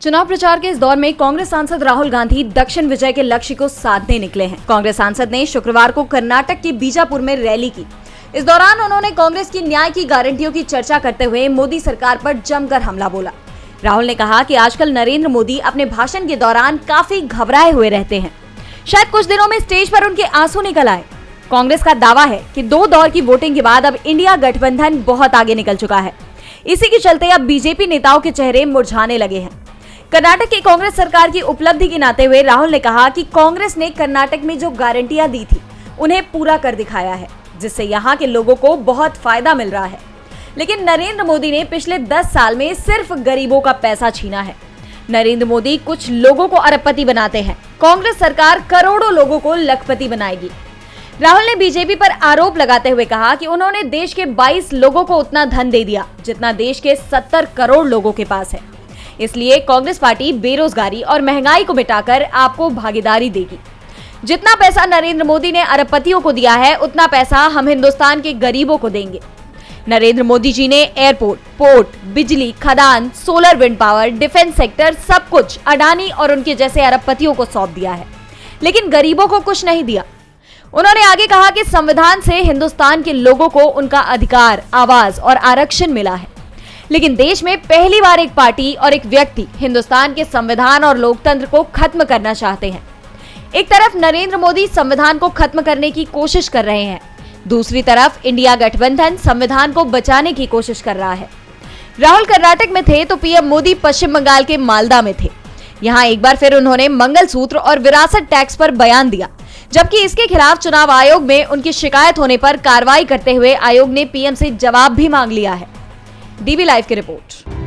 चुनाव प्रचार के इस दौर में कांग्रेस सांसद राहुल गांधी दक्षिण विजय के लक्ष्य को साधने निकले हैं। कांग्रेस सांसद ने शुक्रवार को कर्नाटक के बीजापुर में रैली की। इस दौरान उन्होंने कांग्रेस की न्याय की गारंटियों की चर्चा करते हुए मोदी सरकार पर जमकर हमला बोला। राहुल ने कहा कि आजकल नरेंद्र मोदी अपने भाषण के दौरान काफी घबराए हुए रहते हैं। शायद कुछ दिनों में स्टेज पर उनके आंसू निकल आए। कांग्रेस का दावा है कि 2 दौर की वोटिंग के बाद अब इंडिया गठबंधन बहुत आगे निकल चुका है। इसी के चलते अब बीजेपी नेताओं के चेहरे मुरझाने लगे हैं। कर्नाटक की कांग्रेस सरकार की उपलब्धि गिनाते हुए राहुल ने कहा कि कांग्रेस ने कर्नाटक में जो गारंटियां दी थी उन्हें पूरा कर दिखाया है, जिससे यहां के लोगों को बहुत फायदा मिल रहा है। लेकिन नरेंद्र मोदी ने पिछले 10 साल में सिर्फ गरीबों का पैसा छीना है। नरेंद्र मोदी कुछ लोगों को अरबपति बनाते हैं, कांग्रेस सरकार करोड़ों लोगों को लखपति बनाएगी। राहुल ने बीजेपी पर आरोप लगाते हुए कहा कि उन्होंने देश के 22 लोगों को उतना धन दे दिया जितना देश के 70 करोड़ लोगों के पास है। इसलिए कांग्रेस पार्टी बेरोजगारी और महंगाई को मिटाकर आपको भागीदारी देगी। जितना पैसा नरेंद्र मोदी ने अरबपतियों को दिया है, उतना पैसा हम हिंदुस्तान के गरीबों को देंगे। नरेंद्र मोदी जी ने एयरपोर्ट, पोर्ट, बिजली, खदान, solar wind power, defence sector सब कुछ अडानी और उनके जैसे अरबपतियों को सौंप दिया है, लेकिन गरीबों को कुछ नहीं दिया। उन्होंने आगे कहा कि संविधान से हिंदुस्तान के लोगों को उनका अधिकार, आवाज और आरक्षण मिला है, लेकिन देश में पहली बार एक पार्टी और एक व्यक्ति हिंदुस्तान के संविधान और लोकतंत्र को खत्म करना चाहते हैं। एक तरफ नरेंद्र मोदी संविधान को खत्म करने की कोशिश कर रहे हैं, दूसरी तरफ इंडिया गठबंधन संविधान को बचाने की कोशिश कर रहा है। राहुल कर्नाटक में थे तो पीएम मोदी पश्चिम बंगाल के मालदा में थे। यहाँ एक बार फिर उन्होंने मंगलसूत्र और विरासत टैक्स पर बयान दिया, जबकि इसके खिलाफ चुनाव आयोग में उनकी शिकायत होने पर कार्रवाई करते हुए आयोग ने पीएम से जवाब भी मांग लिया है। डीवी लाइव की रिपोर्ट।